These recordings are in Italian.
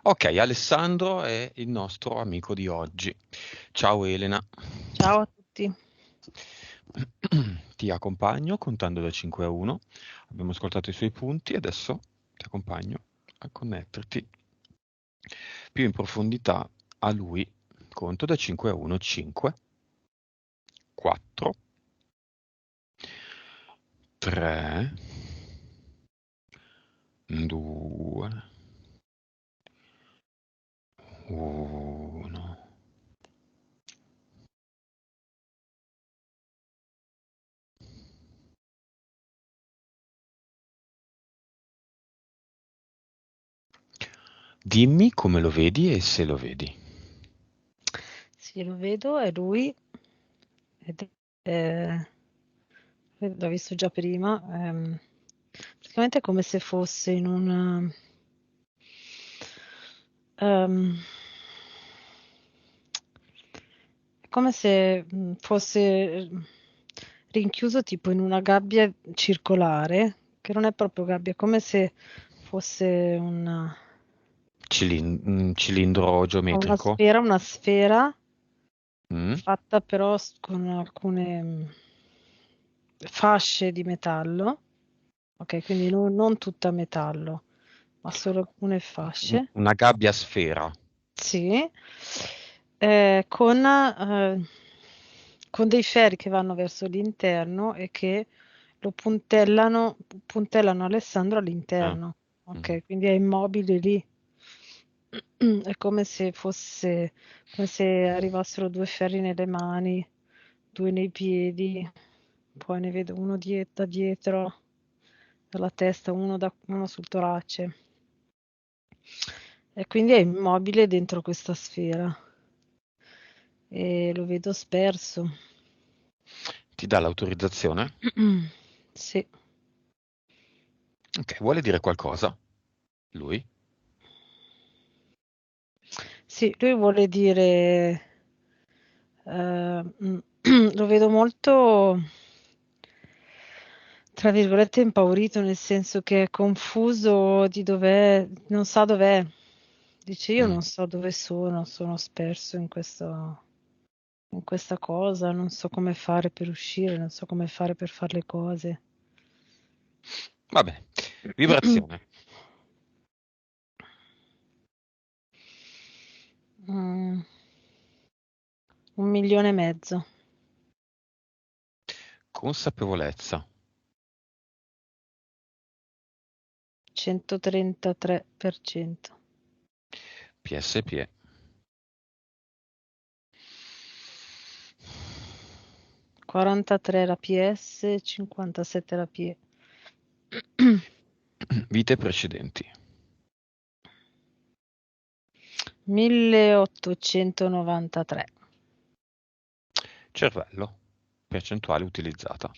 Ok, Alessandro è il nostro amico di oggi. Ciao Elena. Ciao a tutti. Ti accompagno contando da 5 a 1. Abbiamo ascoltato i suoi punti e adesso ti accompagno a connetterti più in profondità a lui. Conto da 5 a 1, 5, 4, 3, 2, 1. Dimmi come lo vedi e se lo vedi. Sì, lo vedo, è lui, ed è- l'ho visto già prima, praticamente è come se fosse in un... è come se fosse rinchiuso tipo in una gabbia circolare, che non è proprio gabbia, è come se fosse Cilindro geometrico? una sfera Mm? fatta però con alcune fasce di metallo, ok, quindi non tutta metallo, ma solo alcune fasce, Una gabbia a sfera. sì, con dei ferri che vanno verso l'interno e che puntellano Alessandro Ah, all'interno, mhm. ok, quindi è immobile lì. È come se arrivassero due ferri nelle mani, due nei piedi, poi ne vedo uno da dietro, dalla testa, uno sul torace. E quindi è immobile dentro questa sfera e lo vedo sperso. Ti dà l'autorizzazione? Sì, Ok, vuole dire qualcosa? Lui? sì, lui vuole dire, lo vedo molto, tra virgolette, impaurito, nel senso che è confuso di dov'è, non sa dov'è. Dice, io Mm. non so dove sono sperso in questa cosa, non so come fare per uscire, non so come fare per fare le cose. Va bene. Vibrazione. Mm, 1,5 milioni. Consapevolezza. 133%. PSP. 43 la PS, 57 la PE. Vite precedenti. 1893. Cervello. Percentuale utilizzata.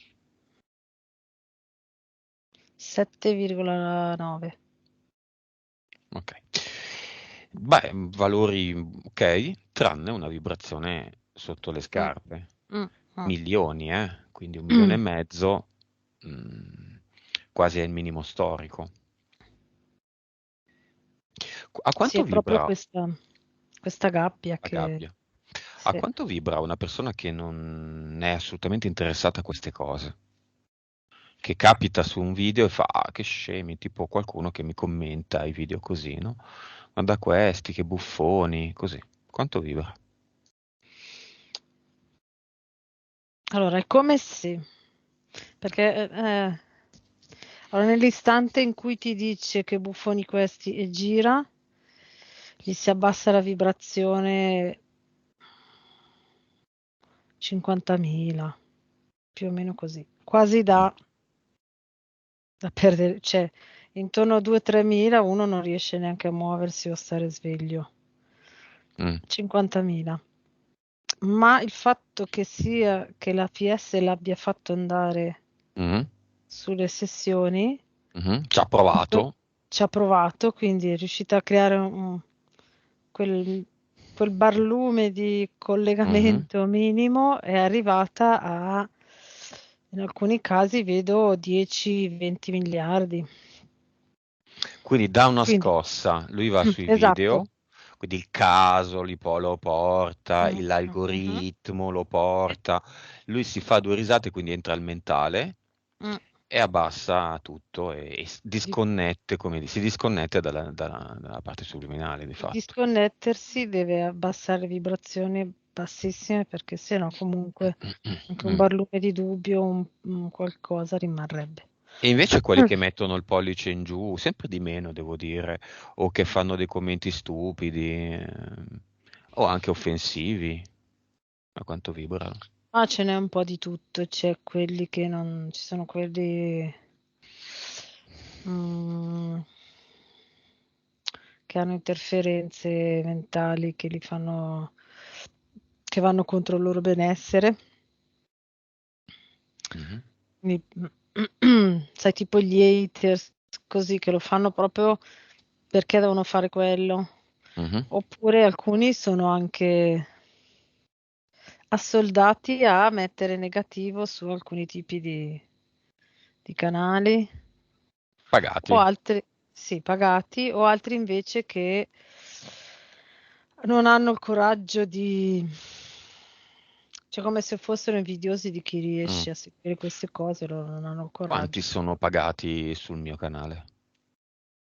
7,9. Ok. Beh, valori ok, tranne una vibrazione sotto le Mm, scarpe. mm, mm. Milioni, quindi 1,5 milioni, mm, quasi è il minimo storico. A Sì, quanto è proprio vibra questa gabbia la che... gabbia? A Sì. quanto vibra una persona che non è assolutamente interessata a queste cose? Che capita su un video e fa, ah, che scemi, tipo qualcuno che mi commenta i video così, no? Guarda questi, che buffoni, così. Quanto vibra? Allora, è come se... Perché allora, nell'istante in cui ti dice che buffoni questi e gira, gli si abbassa la vibrazione 50.000, più o meno così. Quasi Mm, da perdere, cioè intorno a 2-3 mila uno non riesce neanche a muoversi o a stare sveglio. mm, 50.000. Ma il fatto che la PS l'abbia fatto andare mm, sulle sessioni, ci ha que- provato. ci ha provato, quindi è riuscita a creare quel, quel barlume di Mhm. collegamento minimo, è arrivata a, in alcuni casi vedo 10-20 miliardi. Quindi dà una Quindi, scossa, lui va sui esatto. video, quindi il caso lo porta, Mm, mhm, l'algoritmo lo porta, lui si fa due risate, quindi entra al mentale mm. e abbassa tutto e Di, disconnette, si disconnette dalla parte subliminale di di fatto. disconnettersi deve abbassare vibrazioni bassissime perché sennò comunque anche un barlume di dubbio, un qualcosa rimarrebbe. E invece quelli che mettono il pollice in giù, sempre di meno devo dire, o che fanno dei commenti stupidi, o anche offensivi, a quanto vibrano. Ah, ce n'è un po' di tutto, c'è quelli che non, ci sono quelli mm, che hanno interferenze mentali che li fanno, che vanno contro il loro benessere. Mhm. Quindi, sai, tipo gli haters così che lo fanno proprio perché devono fare quello. Mhm. Oppure alcuni sono anche assoldati a mettere negativo su alcuni tipi di canali, o Pagati. altri, sì, pagati, o altri invece che non hanno il coraggio di, cioè come se fossero invidiosi di chi Mm. riesce a seguire queste cose, loro non hanno il Quanti coraggio. sono pagati sul mio canale?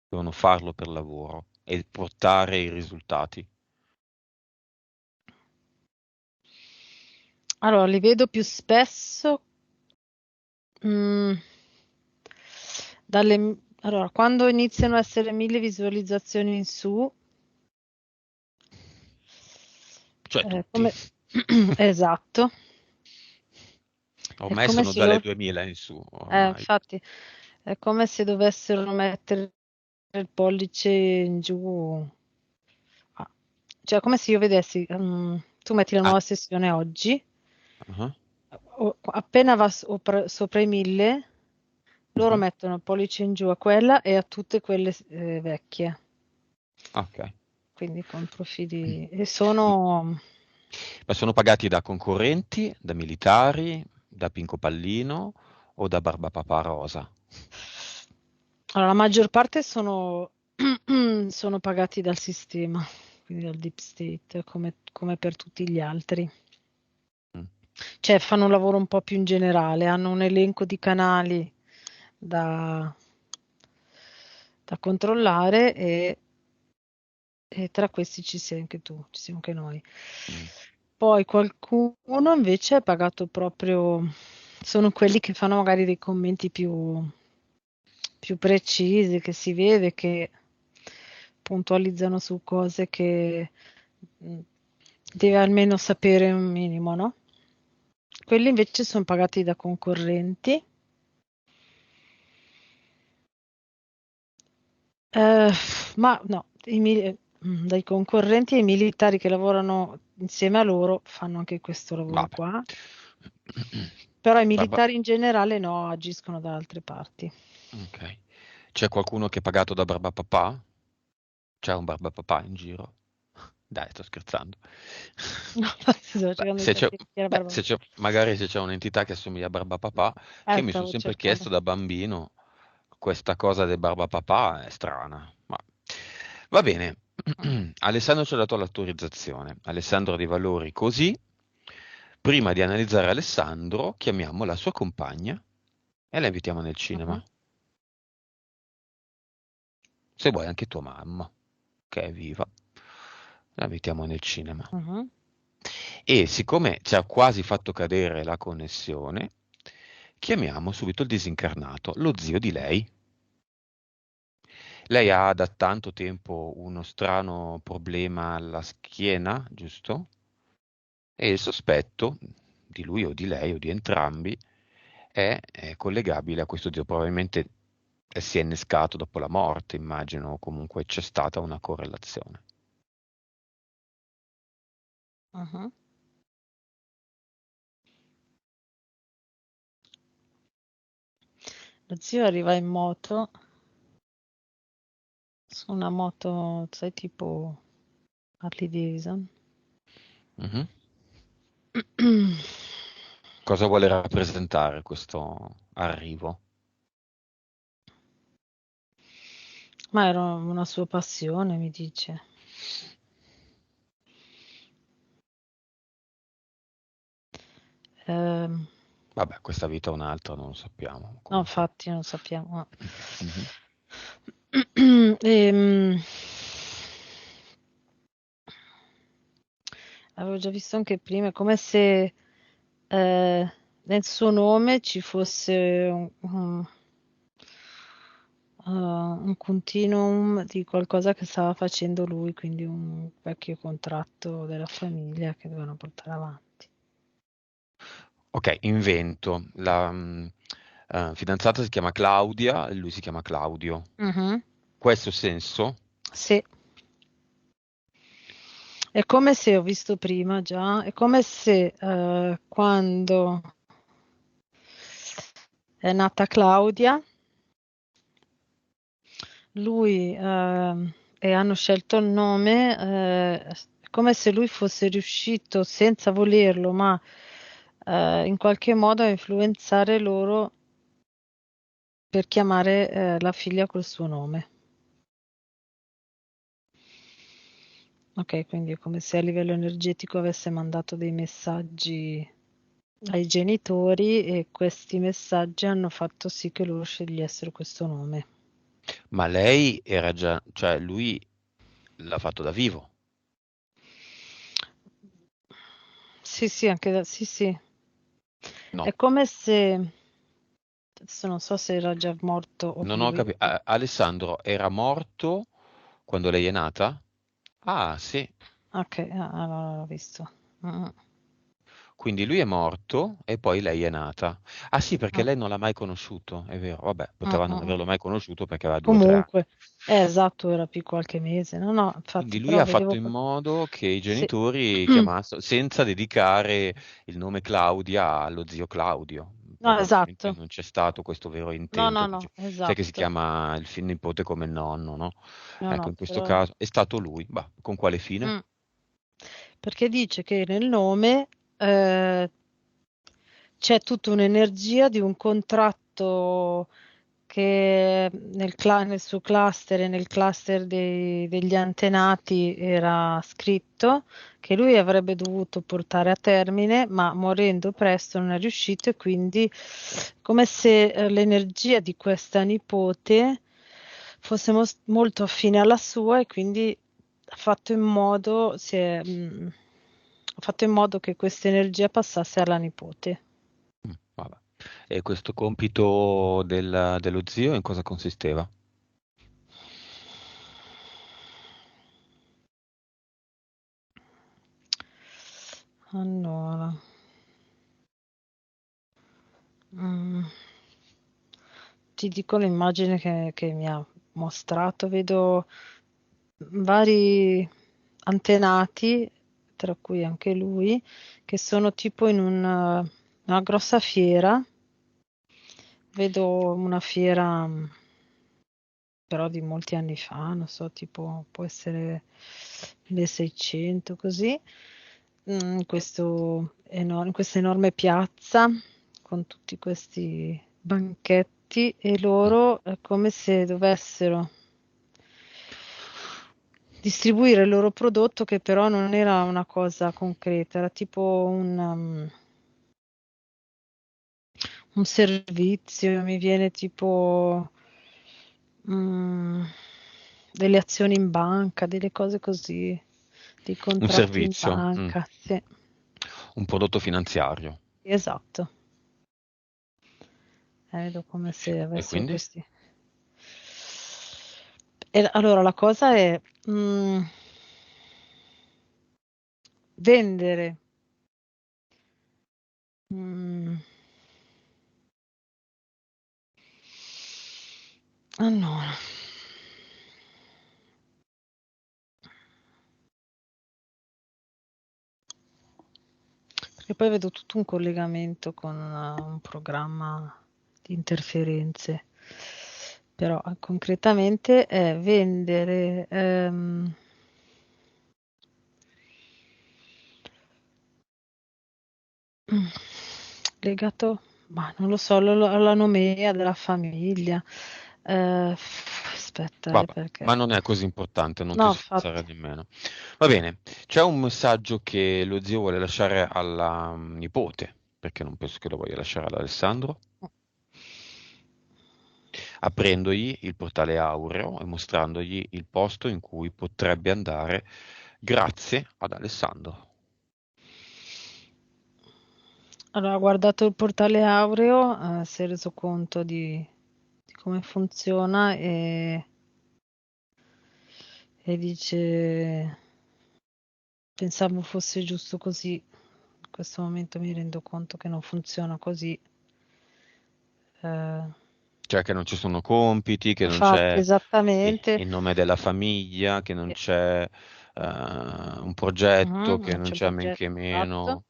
Devono farlo per lavoro e portare i risultati. Allora, li vedo più spesso, mm, allora, quando iniziano a essere 1000 visualizzazioni in su, Cioè tutti. come, esatto, è Ormai come sono se dalle io, 2000 in su, ormai. infatti, è come se dovessero mettere il pollice in giù. Ah, cioè, come se io vedessi, tu metti la Ah, nuova sessione oggi, ah, appena va sopra i 1000, loro ah. mettono il pollice in giù a quella e a tutte quelle vecchie, Ok. quindi con profili, e sono, Ma sono pagati da concorrenti, da militari, da Pinco Pallino o da Barbapapa Rosa? allora, la maggior parte sono, sono pagati dal sistema, quindi dal deep state, come per tutti gli altri. Mm. Cioè fanno un lavoro un po' più in generale, hanno un elenco di canali da, da controllare e tra questi ci sei anche tu, ci siamo anche noi. Mm. Poi qualcuno invece è pagato proprio, sono quelli che fanno magari dei commenti più precisi, che si vede che puntualizzano su cose che mh, deve almeno sapere un minimo, no? Quelli invece sono pagati da concorrenti. Eh, ma no, dai concorrenti e i militari che lavorano insieme a loro fanno anche questo lavoro Vabbè. qua, però i Barba- militari in generale no, agiscono da altre parti. ok. C'è qualcuno che è pagato da Barbapapa? C'è un Barbapapa in giro? Dai, sto scherzando. No, infatti stavo Beh, cercando di se c'è, capire chi era beh, Barbara. magari se c'è un'entità che assomiglia a Barbapapa, che mi sono Stavo sempre cercando. chiesto da bambino, questa cosa del Barbapapa è strana. Ma va bene. Alessandro ci ha dato l'autorizzazione. Alessandro ha dei valori così. Prima di analizzare Alessandro, chiamiamo la sua compagna e la invitiamo nel Mhm, cinema. Se vuoi anche tua mamma, che è viva, la invitiamo nel cinema. mhm. E siccome ci ha quasi fatto cadere la connessione, chiamiamo subito il disincarnato, lo zio di lei. Lei ha da tanto tempo uno strano problema alla schiena, giusto? E il sospetto di lui o di lei o di entrambi è collegabile a questo zio. Probabilmente si è innescato dopo la morte, immagino, o comunque c'è stata una correlazione. Mhm. Lo zio arriva in moto, su una moto, sai, tipo Harley Davidson. Mhm. Cosa vuole rappresentare questo arrivo? Ma era una sua passione, mi dice. Ehm, Vabbè, questa vita è un'altra, non lo sappiamo. no, Comunque. infatti non sappiamo. Mhm. Ehm, avevo già visto anche prima, è come se nel suo nome ci fosse un continuum di qualcosa che stava facendo lui, quindi un vecchio contratto della famiglia che dovevano portare avanti. Ok, invento. La fidanzata si chiama Claudia e lui si chiama Claudio. Mhm. Questo senso? Sì, è come se ho visto prima già, è come se quando è nata Claudia, lui e hanno scelto il nome, è come se lui fosse riuscito senza volerlo, ma in qualche modo a influenzare loro per chiamare la figlia col suo nome. Ok, quindi è come se a livello energetico avesse mandato dei messaggi ai genitori e questi messaggi hanno fatto sì che loro scegliessero questo nome. Ma lei era già, cioè lui l'ha fatto da vivo. Sì, sì, sì, sì. È No, come se, adesso non so se era già morto o non ho vivo. capito. Alessandro era morto quando lei è nata? Ah, sì. Ok, allora l'ho visto. Mm, Quindi lui è morto e poi lei è nata. Ah sì, perché mm, lei non l'ha mai conosciuto, è vero. Vabbè, mm, poteva non mm, mm. averlo mai conosciuto perché aveva 2 o 3 anni. Comunque, esatto, era più qualche mese. No, no, infatti, Quindi lui però ha fatto vedevo. in modo che i Sì. genitori chiamassero, senza dedicare il nome Claudia allo zio Claudio. No, Probabilmente esatto. non c'è stato questo vero No, intento. no, no, Sai che si esatto. chiama il nipote come il nonno, no? No, Ecco, no, in questo però. caso è stato lui. Bah, con quale fine? Mm. Perché dice che nel nome eh, c'è tutta un'energia di un contratto che nel suo cluster e nel cluster degli antenati era scritto, che lui avrebbe dovuto portare a termine, ma morendo presto non è riuscito e quindi come se l'energia di questa nipote fosse molto affine alla sua e quindi ha fatto in modo, ha fatto in modo che questa energia passasse alla nipote. Vabbè. E questo compito dello zio in cosa consisteva? Allora, mm, ti dico l'immagine che mi ha mostrato, vedo vari antenati, tra cui anche lui, che sono tipo in una grossa fiera. Vedo una fiera però di molti anni fa, non so, tipo può essere 1600 così, in questa enorme piazza con tutti questi banchetti e Mm. loro è come se dovessero distribuire il loro prodotto che però non era una cosa concreta, era tipo un servizio, mi viene tipo mm, delle azioni in banca, delle cose così, dei Un contratti in servizio, banca, sì, un prodotto finanziario. esatto. Vedo come se E avessero quindi? questi. E allora la cosa è vendere. mm, allora, perché poi vedo tutto un collegamento con un programma di interferenze, però concretamente è vendere legato, ma non lo so, alla nomea della famiglia, aspettare Vabbè, perché... ma non è così importante, non No, ti infatti. sforzare nemmeno. Va bene, c'è un messaggio che lo zio vuole lasciare alla nipote, perché non penso che lo voglia lasciare ad Alessandro, aprendogli il portale aureo e mostrandogli il posto in cui potrebbe andare grazie ad Alessandro. Allora, ha guardato il portale aureo, si è reso conto di come funziona e dice, pensavo fosse giusto così, in questo momento mi rendo conto che non funziona così. Eh, Cioè che non ci sono compiti, che non infatti, c'è esattamente, il nome della famiglia, che non eh, c'è un progetto, che non non c'è un c'è men progetto che esatto. meno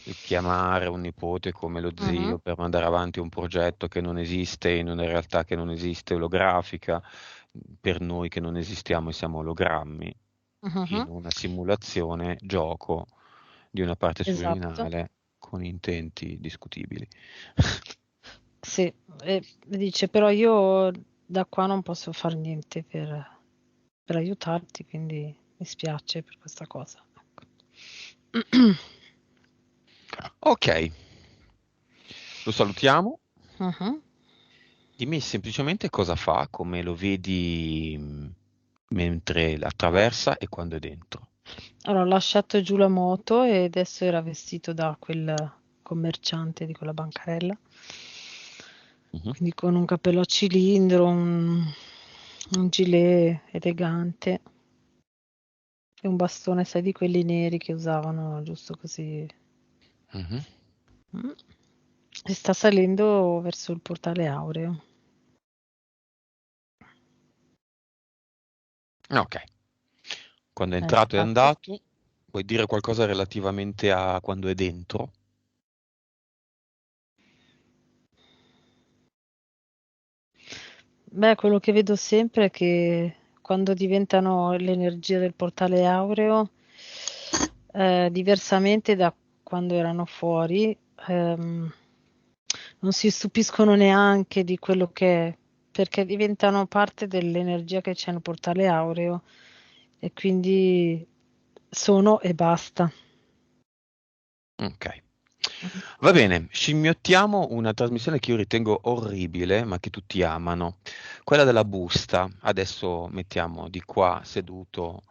il chiamare un nipote come lo zio Mhm, per mandare avanti un progetto che non esiste in una realtà che non esiste, olografica, per noi che non esistiamo e siamo ologrammi, in mhm, una simulazione, gioco di una parte esatto. subliminale con intenti discutibili. Sì, e dice, però io da qua non posso fare niente per aiutarti, quindi mi spiace per questa cosa. Ecco. Ok, lo salutiamo. Mhm. Dimmi semplicemente cosa fa, come lo vedi mentre attraversa e quando è dentro. Allora, ho lasciato giù la moto e adesso era vestito da quel commerciante di quella bancarella, Mhm. quindi con un cappello a cilindro, un gilet elegante e un bastone, sai, di quelli neri che usavano giusto così. Mhm. Mm. E sta salendo verso il portale aureo. Ok, quando è È entrato e è entrato. andato, vuoi dire qualcosa relativamente a quando è dentro? Beh, quello che vedo sempre è che quando diventano l'energia del portale aureo, diversamente da quando erano fuori, non si stupiscono neanche di quello che è, perché diventano parte dell'energia che c'è nel portale aureo e quindi sono e basta. Ok. Va bene, scimmiottiamo una trasmissione che io ritengo orribile, ma che tutti amano. Quella della busta. Adesso mettiamo di qua seduto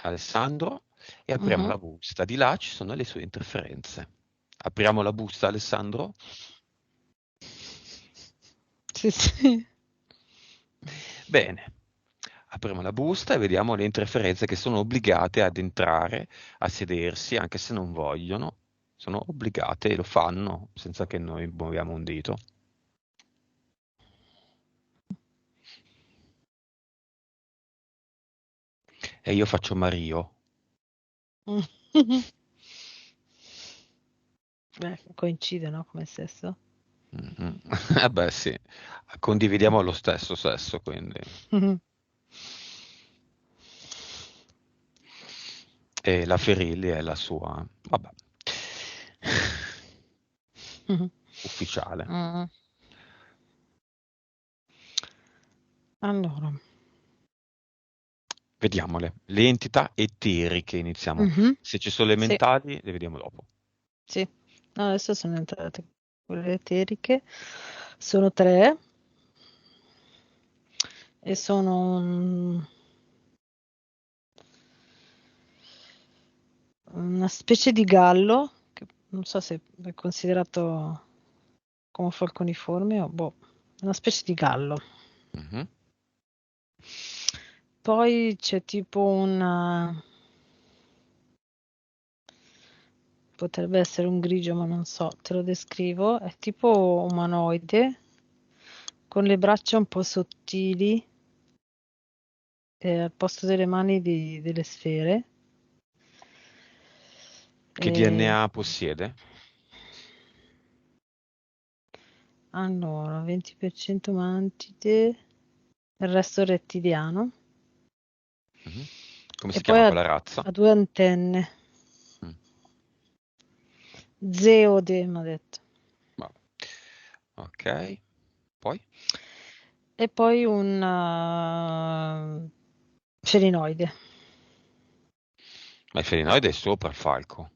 Alessandro e apriamo Mhm. la busta. Di là ci sono le sue interferenze. Apriamo la busta, Alessandro? Sì, sì. Bene. Apriamo la busta e vediamo le interferenze che sono obbligate ad entrare, a sedersi, anche se non vogliono. Sono obbligate e lo fanno senza che noi muoviamo un dito. E io faccio Mario. Coincide, no? Come stesso. Mhm. Eh beh, sì, condividiamo lo stesso sesso, quindi. E la Ferilli è la sua, vabbè, ufficiale. Mm. Allora, Vediamole. Le entità eteriche iniziamo. mhm, Se ci sono le sì, mentali, le vediamo dopo. sì. No, adesso sono entrate quelle eteriche, sono tre e sono una specie di gallo, che non so se è considerato come falconiforme o boh, una specie di gallo. Mhm. Poi c'è tipo potrebbe essere un grigio, ma non so, te lo descrivo, è tipo umanoide, con le braccia un po' sottili, al posto delle mani delle sfere. Che E DNA possiede? allora, 20% mantide, il resto rettiliano. Mhm. Come E si poi chiama ha, quella razza? ha due antenne. Mm. Zeode, mi ha detto. Vabbè. Ok, poi? e poi un felinoide. Ma il felinoide è sopra il falco.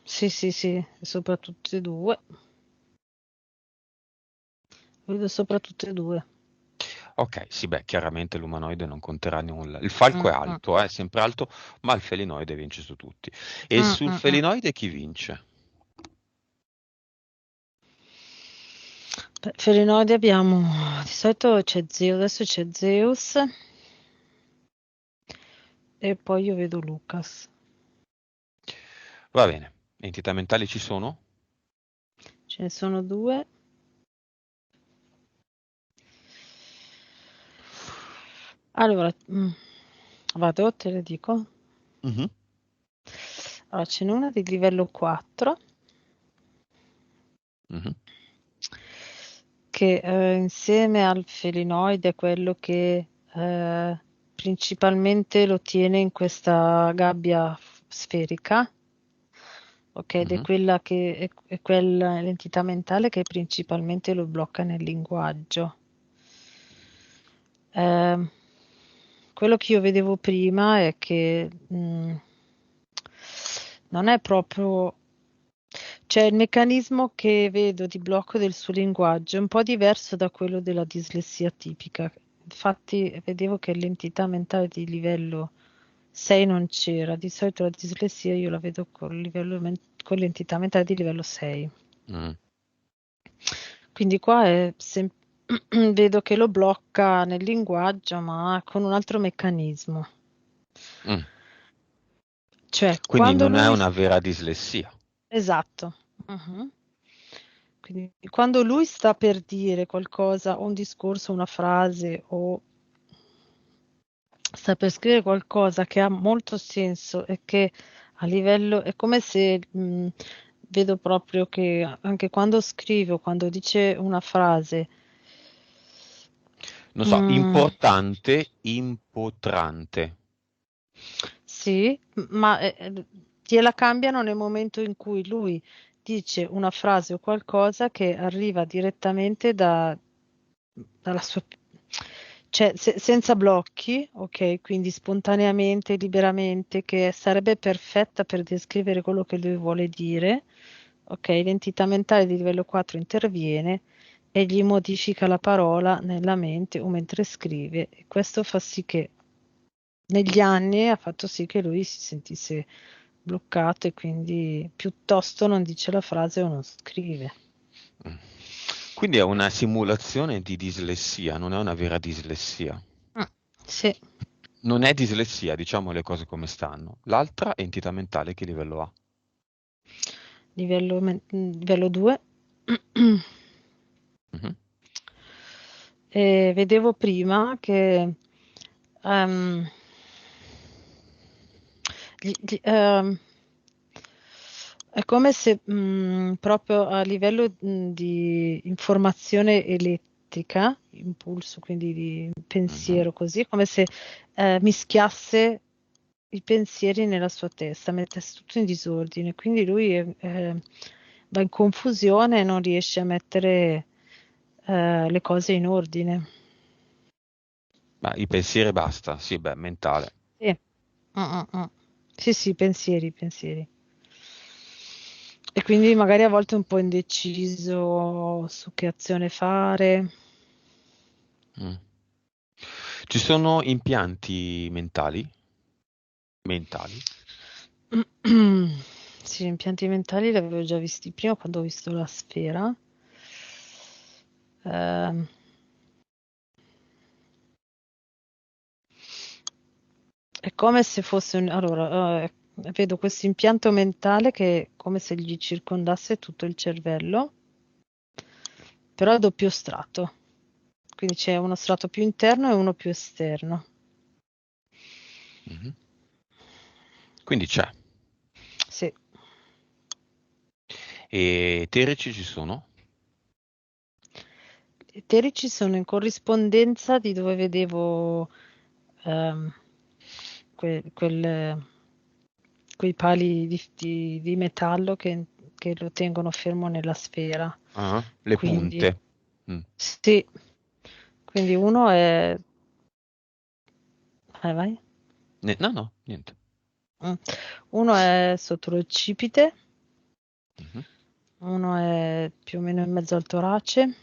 Sì, sì, sì, sopra tutte e due. Vedo sopra tutte e due. Ok, sì, beh, chiaramente l'umanoide non conterà nulla. Il falco è Mm, mm, alto, è sempre alto, ma il felinoide vince su tutti. E mm, sul mm, mm. felinoide chi vince? Beh, felinoidi abbiamo, di solito c'è Zeus, adesso c'è Zeus e poi io vedo Lucas. Va bene, entità mentali ci sono? Ce ne sono due. Allora, vado, te le dico. Mhm, Allora, ce n'è una di livello 4 mhm, che insieme al felinoide è quello che principalmente lo tiene in questa gabbia sferica. Ok, ed è mhm. quella che è quella l'entità mentale che principalmente lo blocca nel linguaggio. Ehm, Quello che io vedevo prima è che non è proprio, cioè il meccanismo che vedo di blocco del suo linguaggio è un po' diverso da quello della dislessia tipica. Infatti vedevo che l'entità mentale di livello 6 non c'era, di solito la dislessia io la vedo con l'entità mentale di livello 6. Mm, Quindi qua vedo che lo blocca nel linguaggio, ma con un altro meccanismo. mm. Cioè, Quindi quando non è lui... una vera dislessia. Esatto. Mhm. Quindi quando lui sta per dire qualcosa, un discorso, una frase, o sta per scrivere qualcosa che ha molto senso e che a livello è come se vedo proprio che anche quando scrive o quando dice una frase, Non so, mm, importante, impotrante. sì, ma gliela cambiano nel momento in cui lui dice una frase o qualcosa che arriva direttamente dalla sua... Cioè, senza blocchi, ok? Quindi spontaneamente, liberamente, che sarebbe perfetta per descrivere quello che lui vuole dire, ok? L'entità mentale di livello 4 interviene e gli modifica la parola nella mente o mentre scrive. E questo fa sì che negli anni ha fatto sì che lui si sentisse bloccato e quindi piuttosto non dice la frase o non scrive. Mm. Quindi è una simulazione di dislessia, non è una vera dislessia. Mm, sì, Non è dislessia, diciamo le cose come stanno. L'altra entità mentale che livello ha? livello 2. Mhm, E vedevo prima che ehm, è come se proprio a livello di informazione elettrica, impulso, quindi di mhm. pensiero così, come se mischiasse i pensieri nella sua testa, mettesse tutto in disordine. Quindi lui va in confusione e non riesce a mettere le cose in ordine. Ma i pensieri e basta, sì, beh, mentale. Sì. Mm. Sì, sì, pensieri, pensieri. E quindi magari a volte un po' indeciso su che azione fare. Mm. Ci sono impianti mentali? Mentali? Sì, gli impianti mentali li avevo già visti prima quando ho visto la sfera. Ehm, è come se fosse un... Allora, vedo questo impianto mentale che è come se gli circondasse tutto il cervello, però a doppio strato. Quindi c'è uno strato più interno e uno più esterno. Mhm. Quindi c'è. Sì. E eterici ci sono? I eterici sono in corrispondenza di dove vedevo ehm, quei pali di metallo che che lo tengono fermo nella sfera. Le Quindi, punte. sì, quindi uno è... vai. No, niente. Uno è sotto il cipite, Mhm. uno è più o meno in mezzo al torace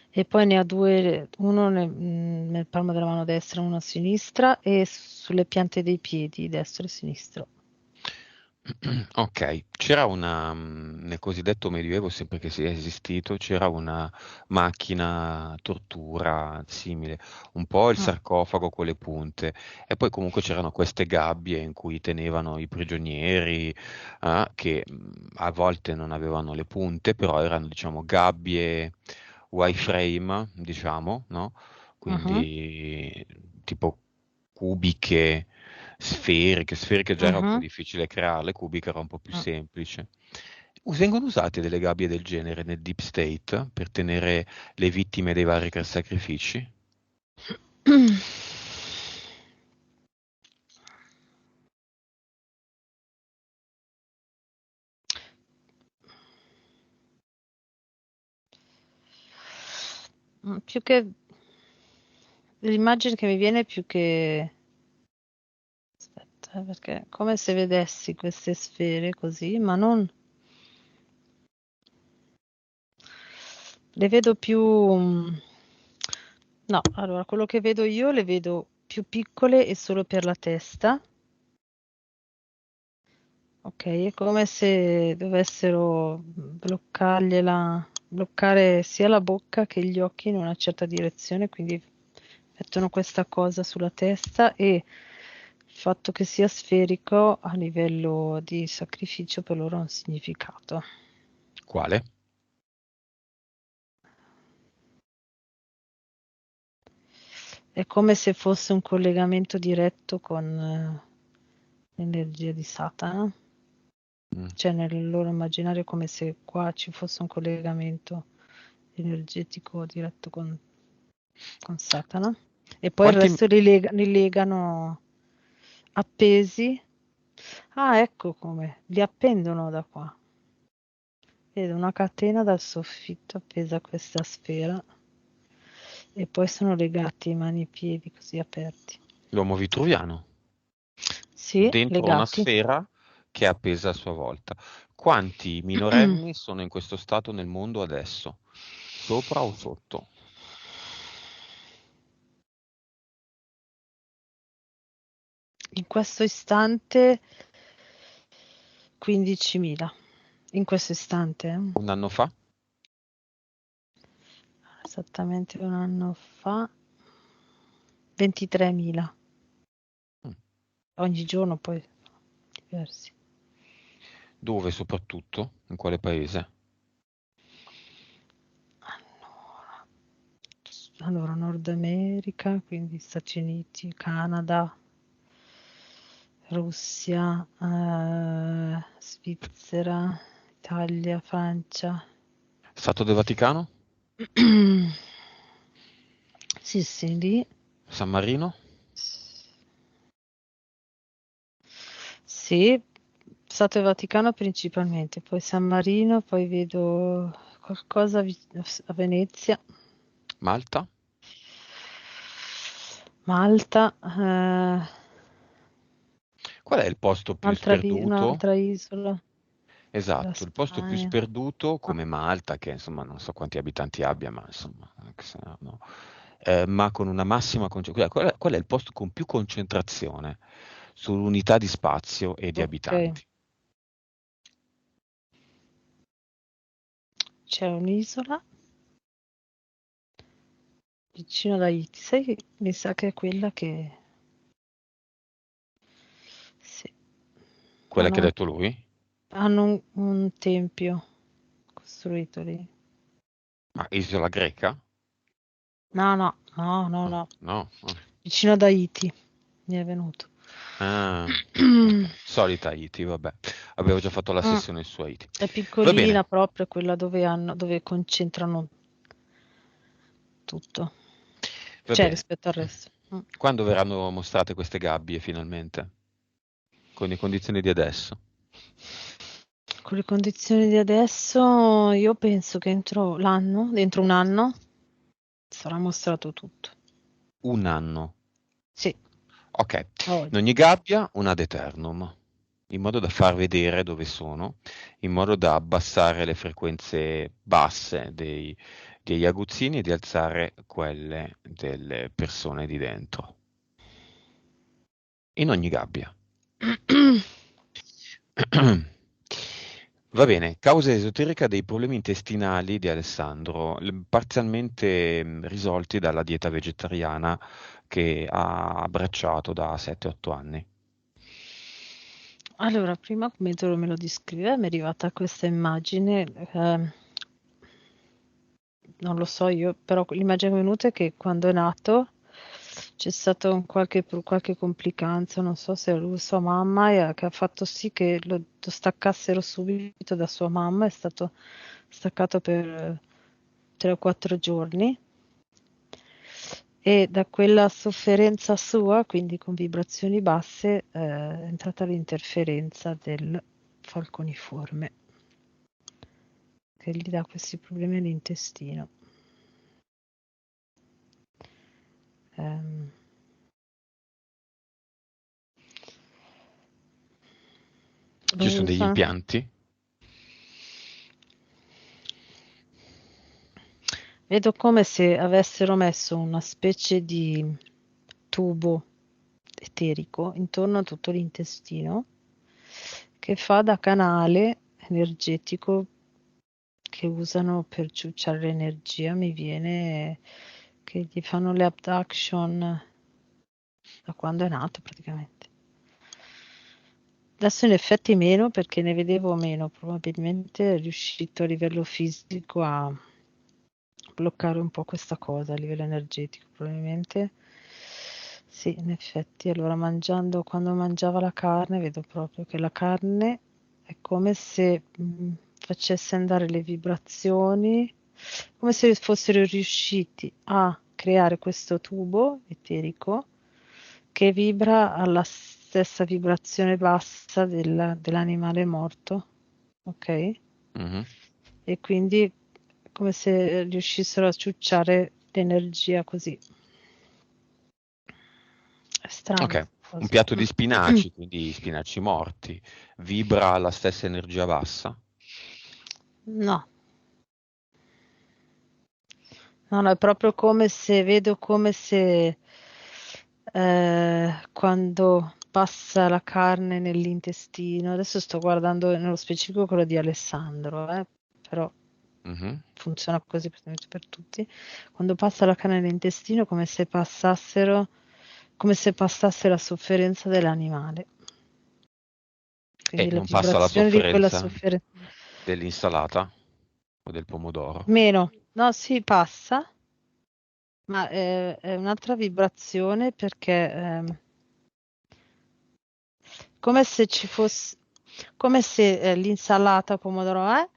e poi ne ha due, uno nel palmo della mano destra, uno a sinistra e sulle piante dei piedi, destro e sinistro. Ok, c'era nel cosiddetto Medioevo, sempre che sia esistito, c'era una macchina tortura simile, un po' il Mm. sarcofago con le punte, e poi comunque c'erano queste gabbie in cui tenevano i prigionieri, che a volte non avevano le punte, però erano, diciamo, gabbie wireframe, diciamo, no? Mhm, Quindi tipo cubiche, sferiche già era un po' mhm, difficile crearle, cubiche era un po' più mm. semplice. Vengono usate delle gabbie del genere nel Deep State per tenere le vittime dei vari sacrifici? Più che l'immagine che mi viene è più che aspetta, perché è come se vedessi queste sfere così, ma non le vedo più no, allora quello che vedo io le vedo più piccole e solo per la testa. Ok, è come se dovessero bloccare sia la bocca che gli occhi in una certa direzione, quindi mettono questa cosa sulla testa e il fatto che sia sferico a livello di sacrificio per loro ha un significato. Quale? È come se fosse un collegamento diretto con l'energia di Satana. Mm. Cioè nel loro immaginario è come se qua ci fosse un collegamento energetico diretto con Satana e poi il Quanti, resto li legano appesi. Ah, ecco come, li appendono da qua. Vedo una catena dal soffitto appesa a questa sfera e poi sono legati mani e piedi così aperti. l'uomo vitruviano, Sì, dentro una legati. sfera che è appesa a sua volta. Quanti minorenni sono in questo stato nel mondo adesso? Sopra o sotto? In questo istante 15.000. In questo istante, Un anno fa? esattamente un anno fa, 23.000. Mm. Ogni giorno poi diversi. Dove soprattutto? In quale paese? Allora, Nord America, quindi Stati Uniti, Canada, Russia, Svizzera, Italia, Francia. Stato del Vaticano? Sì, sì, lì. San Marino? Sì, Stato Vaticano principalmente, poi San Marino, poi vedo qualcosa a Venezia, Malta? Malta, Qual è il posto più sperduto? un'altra isola, la Esatto, il posto più Spagna. sperduto Ah, come Malta, che insomma non so quanti abitanti abbia, ma insomma, no. Ma con una massima concentrazione. Qual è il posto con più concentrazione sull'unità di spazio e di ok, abitanti? c'è un'isola vicino ad Haiti, sai che mi sa che è quella che... Sì, Quella che ha hanno, detto lui? hanno un tempio costruito lì. Ma Isola Greca? No, no, no, no, Ah, no, no. Ah. vicino ad Haiti mi è venuto. Ah, ok. Solita Haiti, vabbè. Avevo già fatto la Mm, sessione su Haiti. è Va bene, piccolina proprio quella dove concentrano tutto, va cioè bene. rispetto al resto. Mm. Quando verranno mostrate queste gabbie finalmente? Con le condizioni di adesso? con le condizioni di adesso, io penso che dentro un anno, sarà mostrato tutto. Un anno. Sì, Ok, oggi. in ogni gabbia un ad eternum, in modo da far vedere dove sono, in modo da abbassare le frequenze basse degli aguzzini e di alzare quelle delle persone di dentro. In ogni gabbia. Va bene, causa esoterica dei problemi intestinali di Alessandro, parzialmente risolti dalla dieta vegetariana che ha abbracciato da 7-8 anni. Allora, prima mentre me lo descrive, mi è arrivata questa immagine, non lo so io, però l'immagine che è venuta è che quando è nato c'è stato qualche complicanza, non so se lui o sua mamma, che ha fatto sì che lo staccassero subito da sua mamma, è stato staccato per 3 o 4 giorni e da quella sofferenza sua, quindi con vibrazioni basse, è entrata l'interferenza del falconiforme che gli dà questi problemi all'intestino. Ehm, Ci sono degli Fa- impianti? Vedo come se avessero messo una specie di tubo eterico intorno a tutto l'intestino che fa da canale energetico che usano per ciucciare l'energia. Mi viene che gli fanno le abduction da quando è nato praticamente. Adesso in effetti meno perché ne vedevo meno, probabilmente è riuscito a livello fisico a bloccare un po' questa cosa a livello energetico, probabilmente. Sì, in effetti, allora quando mangiava la carne, vedo proprio che la carne è come se facesse andare le vibrazioni, come se fossero riusciti a creare questo tubo eterico che vibra alla stessa vibrazione bassa dell'animale morto, ok? Mhm. E quindi è come se riuscissero a ciucciare l'energia così. È strano. Ok, un Cosa. piatto di spinaci, quindi spinaci morti, vibra alla stessa energia bassa? No, no, no, è proprio come se vedo come se quando passa la carne nell'intestino, adesso sto guardando nello specifico quello di Alessandro, però Mhm. funziona così praticamente per tutti. Quando passa la carne nell'intestino, come se passasse la sofferenza dell'animale. E Quindi la non passa la vibrazione di quella sofferenza sofferenza. dell'insalata o del pomodoro? Meno, no, sì, passa, ma è un'altra vibrazione perché come se ci fosse, come se l'insalata pomodoro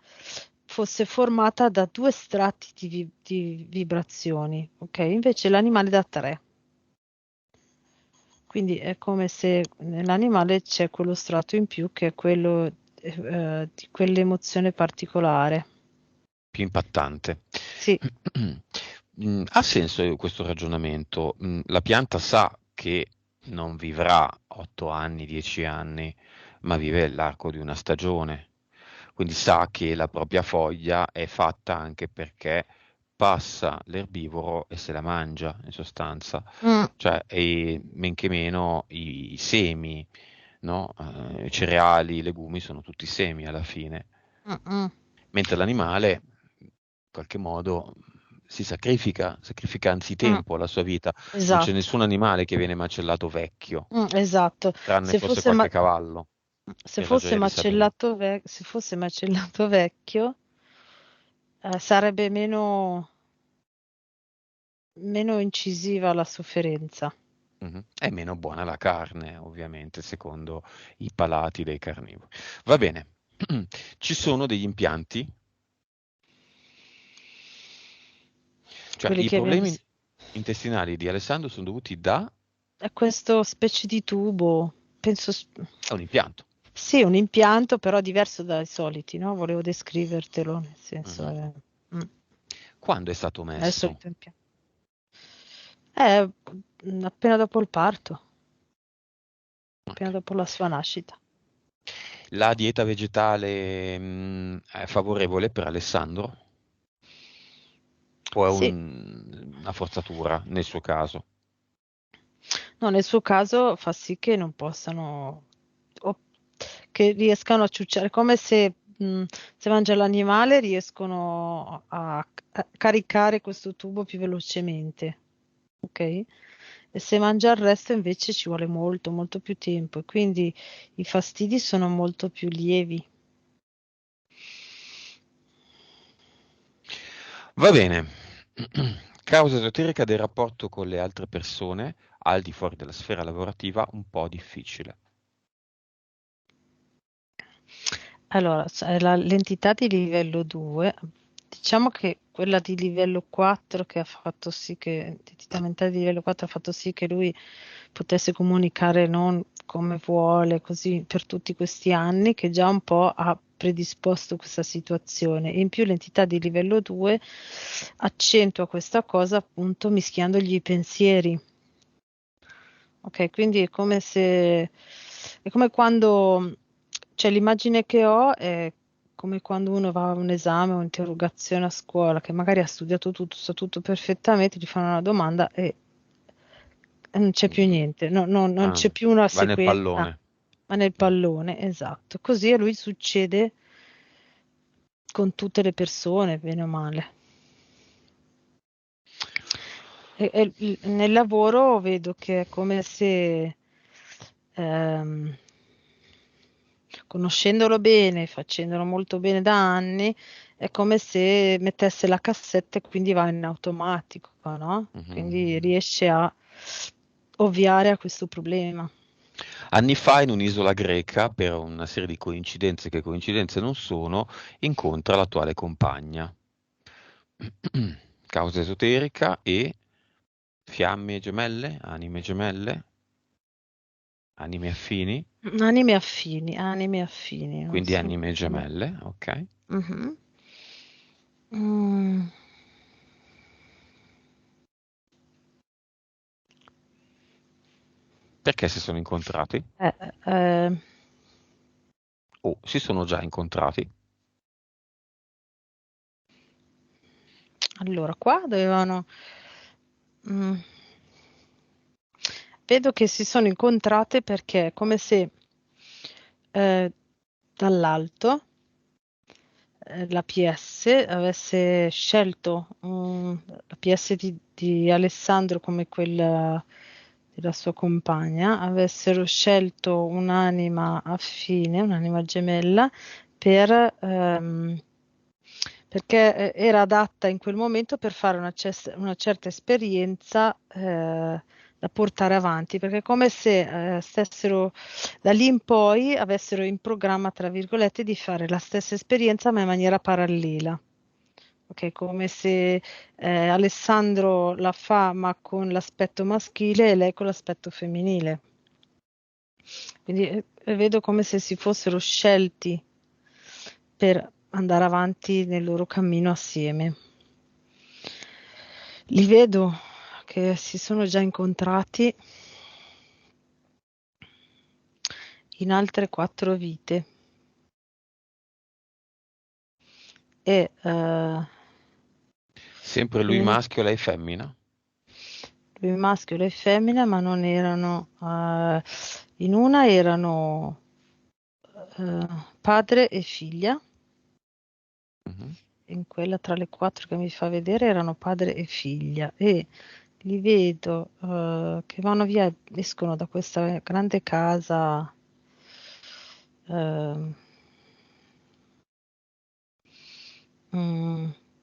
fosse formata da due strati di vibrazioni, ok? Invece l'animale da tre. Quindi è come se nell'animale c'è quello strato in più che è quello di quell'emozione particolare. Più impattante. Sì, Ha senso questo ragionamento? La pianta sa che non vivrà 8 anni, 10 anni, ma vive l'arco di una stagione. Quindi sa che la propria foglia è fatta anche perché passa l'erbivoro e se la mangia, in sostanza. mm, Cioè, e men che meno i semi, no? I cereali, i legumi sono tutti semi alla fine. mm, mm, Mentre l'animale, in qualche modo, sacrifica mm, anzitempo alla sua vita. Non c'è esatto, nessun animale che viene macellato vecchio, esatto. tranne Se forse fosse, ma- qualche cavallo, se in fosse ragione di sapere. se fosse macellato vecchio, sarebbe meno incisiva la sofferenza. Mhm. È meno buona la carne, ovviamente, secondo i palati dei carnivori. Va bene, ci sono degli impianti, cioè Quelli i che abbiamo problemi visto. intestinali di Alessandro sono dovuti da È questo specie di tubo, penso, a un impianto. Sì, un impianto però diverso dai soliti, no? Volevo descrivertelo, nel senso mm, Quando è stato è il messo? solito impianto. È appena dopo il parto, appena Ok. dopo la sua nascita. La dieta vegetale, è favorevole per Alessandro? O è Sì, una forzatura nel suo caso? no, nel suo caso fa sì che non possano, o che riescano a ciucciare, come se mangia l'animale riescono a caricare questo tubo più velocemente, ok? E se mangia il resto invece ci vuole molto, molto più tempo e quindi i fastidi sono molto più lievi. Va bene. Causa esoterica del rapporto con le altre persone, al di fuori della sfera lavorativa, un po' difficile. Allora, l'entità di livello 2, diciamo che quella di livello 4 che ha fatto sì che, l'entità mentale di livello 4 ha fatto sì che lui potesse comunicare non come vuole, così per tutti questi anni, che già un po' ha predisposto questa situazione. E in più l'entità di livello 2 accentua questa cosa appunto mischiandogli i pensieri. Ok, quindi è come se, è come quando, cioè l'immagine che ho è come quando uno va a un esame o un'interrogazione a scuola, che magari ha studiato tutto, sa tutto perfettamente, gli fanno una domanda e non c'è più Mm. niente, non Ah, c'è più una va nel sequenza, pallone. ma nel pallone, esatto. Così a lui succede con tutte le persone, bene o male. Nel lavoro vedo che è come se ehm, conoscendolo bene, facendolo molto bene da anni, è come se mettesse la cassetta e quindi va in automatico, no? Mhm. Quindi riesce a ovviare a questo problema. Anni fa, in un'isola greca, per una serie di coincidenze che coincidenze non sono, incontra l'attuale compagna. Causa esoterica e fiamme gemelle, anime affini, Anime affini, non quindi so anime come. gemelle, ok. Mhm. Mm, Perché si sono incontrati? eh, eh, O si sono già incontrati? allora, qua dovevano. mm, Vedo che si sono incontrate perché è come se eh, dall'alto la PS avesse scelto la PS di Alessandro come quella della sua compagna, avessero scelto un'anima affine, un'anima gemella, perché era adatta in quel momento per fare una certa esperienza da portare avanti, perché è come se stessero da lì in poi avessero in programma, tra virgolette, di fare la stessa esperienza ma in maniera parallela. Ok, come se Alessandro la fa ma con l'aspetto maschile e lei con l'aspetto femminile. Quindi vedo come se si fossero scelti per andare avanti nel loro cammino assieme. Li vedo che si sono già incontrati in altre 4 vite e Sempre lui in- maschio, lei femmina? lui maschio e lei femmina, ma non erano, in una erano eh, padre e figlia, Mhm. in quella tra le 4 che mi fa vedere erano padre e figlia e li vedo che vanno via, escono da questa grande casa eh,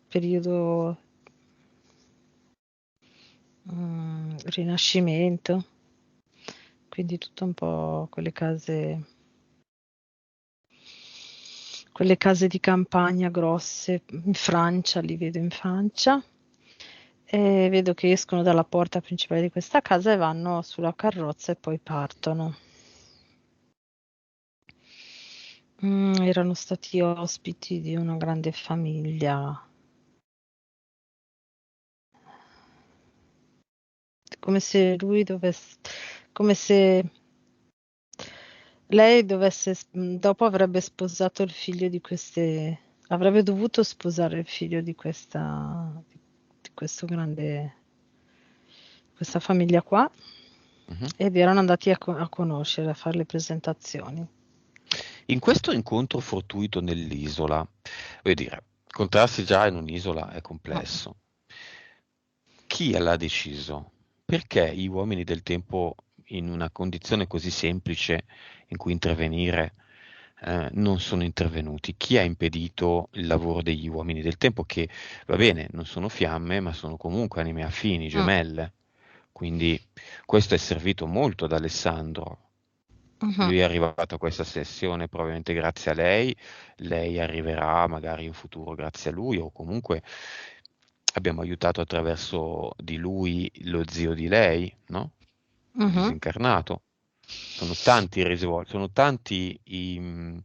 periodo Rinascimento, quindi tutto un po' quelle case di campagna grosse, in Francia, li vedo in Francia, e vedo che escono dalla porta principale di questa casa e vanno sulla carrozza e poi partono. Erano stati ospiti di una grande famiglia, come se lui dovesse, come se lei dovesse, dopo avrebbe sposato il figlio di queste, avrebbe dovuto sposare il figlio di di questo grande, questa famiglia qua, Mhm. ed erano andati a conoscere, a fare le presentazioni. In questo incontro fortuito nell'isola, voglio dire, incontrarsi già in un'isola è Ma- complesso. Chi l'ha deciso? Perché gli uomini del tempo, in una condizione così semplice in cui intervenire, non sono intervenuti? Chi ha impedito il lavoro degli uomini del tempo, che va bene, non sono fiamme, ma sono comunque anime affini, Mm, gemelle? Quindi questo è servito molto ad Alessandro. mhm. Lui è arrivato a questa sessione probabilmente grazie a lei arriverà magari in futuro grazie a lui, o comunque abbiamo aiutato attraverso di lui lo zio di lei, no? Il Mhm. disincarnato. Sono tanti i risvolti, sono tanti i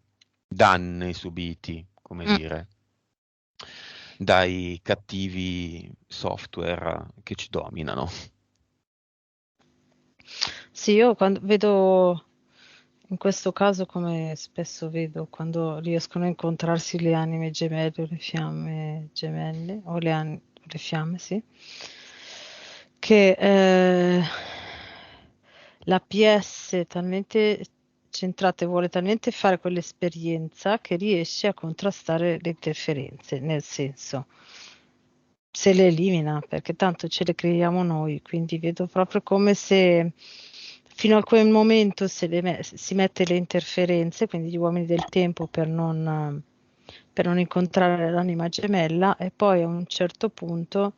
danni subiti, come Mm. dire, dai cattivi software che ci dominano. Sì, io quando vedo, in questo caso, come spesso vedo, quando riescono a incontrarsi le anime gemelle o le fiamme gemelle, o le fiamme, sì, che la PS è talmente centrata e vuole talmente fare quell'esperienza che riesce a contrastare le interferenze, nel senso, se le elimina, perché tanto ce le creiamo noi, quindi vedo proprio come se fino a quel momento si mette le interferenze, quindi gli uomini del tempo per non incontrare l'anima gemella, e poi a un certo punto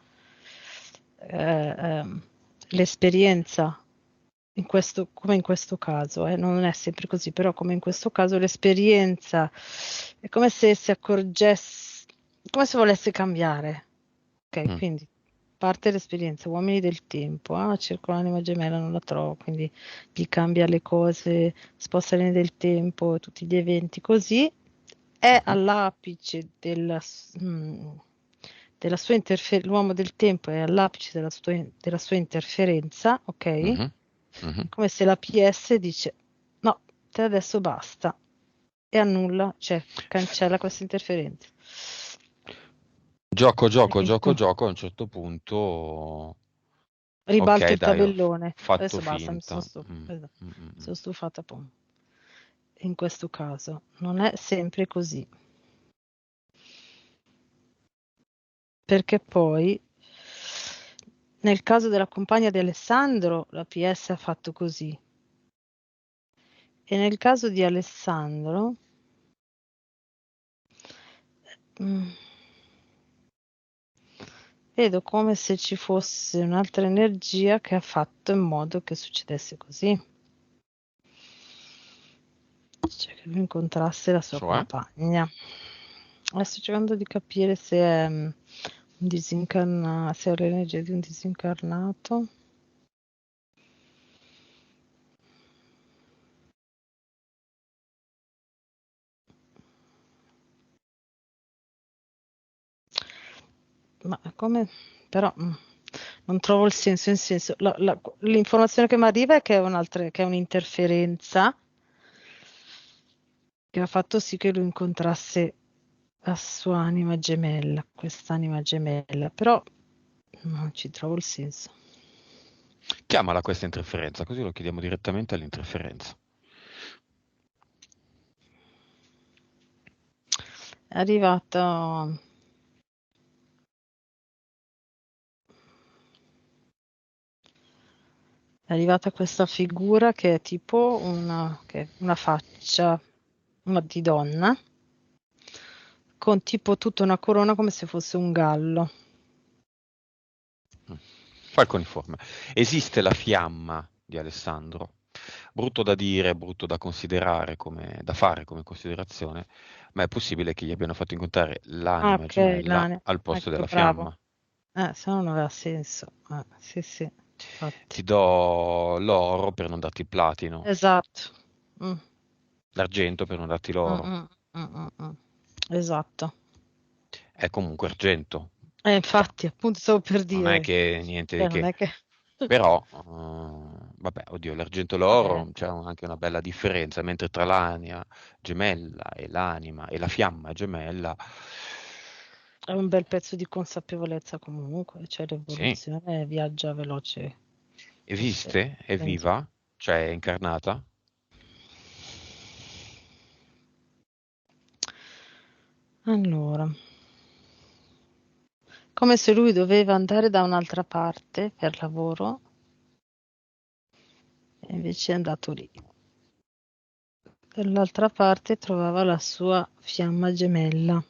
eh, ehm, l'esperienza, come in questo caso, non è sempre così, però come in questo caso l'esperienza è come se si accorgesse, come se volesse cambiare. Ok, Mm. quindi parte l'esperienza, uomini del tempo, cerco l'anima gemella, non la trovo, quindi gli cambia le cose, sposta le linee del tempo, tutti gli eventi così, è Mhm. all'apice della sua interferenza, l'uomo del tempo è all'apice della sua interferenza, ok? Mhm. È Mhm. come se la PS dice, no, te adesso basta, e annulla, cioè cancella questa interferenza. Gioco, gioco, gioco, Ecco. gioco, a un certo punto, Ribalto ok, il dai, ho tabellone. fatto Adesso basta, finta. Mm, mi mm. sono stufata. Poi. In questo caso non è sempre così, perché poi nel caso della compagna di Alessandro la PS ha fatto così, e nel caso di Alessandro mm, vedo come se ci fosse un'altra energia che ha fatto in modo che succedesse così, cioè che lui incontrasse la sua Cioè? compagna. Sto cercando di capire se è un se è l'energia di un disincarnato. Ma come? Però non trovo il senso, in senso, l'informazione che mi arriva è che che è un'interferenza che ha fatto sì che lui incontrasse la sua anima gemella, quest'anima gemella, però non ci trovo il senso. Chiamala questa interferenza, così lo chiediamo direttamente all'interferenza. È arrivato, è arrivata questa figura che è tipo che è una faccia di donna, con tipo tutta una corona come se fosse un gallo. Mm. Falconiforme. Esiste la fiamma di Alessandro. Brutto da dire, brutto da considerare, da fare come considerazione, ma è possibile che gli abbiano fatto incontrare Ah, l'anima ok, gemella Lane. al posto Ecco, della bravo. fiamma. Se no non aveva senso. Sì, sì, infatti. Ti do l'oro per non darti il platino. Esatto. Mm. l'argento per non darti Mm, l'oro. mm, mm, mm. Esatto. È comunque argento. Cioè, Infatti, appunto, stavo per non è dire, che niente di cioè, non che. è che... Però, vabbè, oddio, l'argento e Vabbè, l'oro c'è anche una bella differenza, mentre tra l'anima gemella e l'anima e la fiamma gemella, è un bel pezzo di consapevolezza comunque, cioè sì, l'evoluzione viaggia veloce, forse esiste, è 20. viva, cioè è incarnata. Allora, come se lui doveva andare da un'altra parte per lavoro e invece è andato lì. Dall'altra parte trovava la sua fiamma gemella,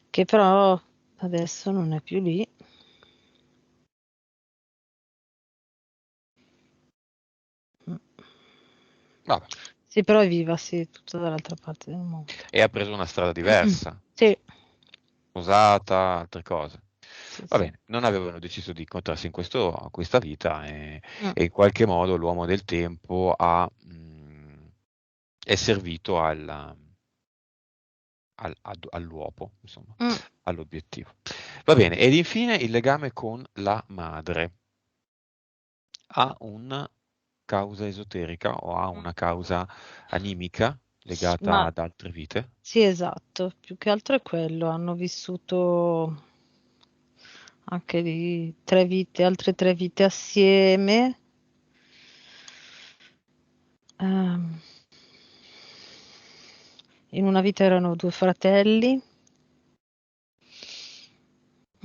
che però adesso non è più lì. Mm. Vabbè, Sì, però è viva, sì, tutta dall'altra parte del mondo. e ha preso una strada diversa, Sì, sposata, altre cose. sì, Va sì. bene, non avevano deciso di incontrarsi in questa vita Mm, e in qualche modo l'uomo del tempo è servito all'uopo, insomma, mm, all'obiettivo. Va bene, ed infine il legame con la madre. Ha una causa esoterica o ha mm. una causa animica legata Ma ad altre vite? sì, esatto, più che altro è quello, hanno vissuto anche di 3 vite, altre 3 vite assieme. Ehm, in una vita erano 2 fratelli.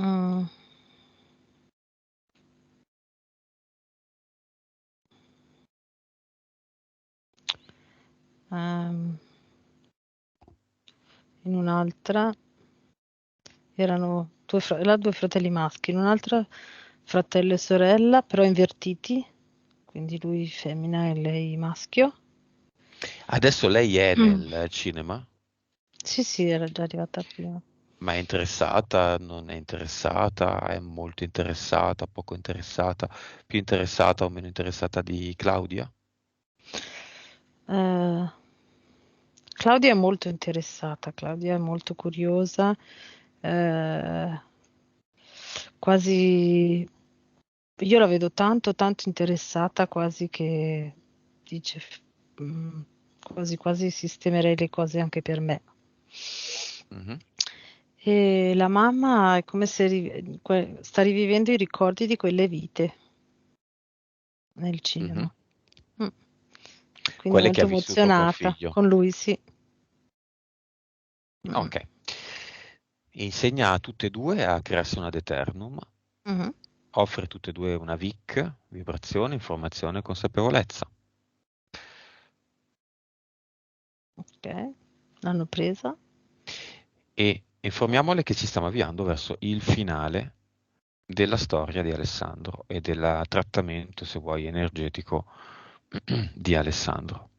Mm, ehm, in un'altra erano 2 fratelli maschi, in un'altra fratello e sorella, però invertiti, quindi lui femmina e lei maschio. Adesso lei è Mm. nel cinema, Sì, sì, era già arrivata prima. ma è interessata, non è interessata, è molto interessata, poco interessata, più interessata o meno interessata di Claudia? Eh, Claudia è molto interessata, Claudia è molto curiosa, eh, quasi, io la vedo tanto, tanto interessata, quasi che dice, mm, quasi, quasi sistemerei le cose anche per me. Mhm, E la mamma è come se sta rivivendo i ricordi di quelle vite nel mhm. cinema. Mm. Quindi è Quelle che ha molto vissuto col emozionata figlio. con lui, sì. Mm. Ok. Insegna a tutte e due a crearsi una Deternum, Mhm. offre tutte e due una VIC, vibrazione, informazione e consapevolezza. Ok, l'hanno presa. E informiamole che ci stiamo avviando verso il finale della storia di Alessandro e del trattamento, se vuoi, energetico di Alessandro.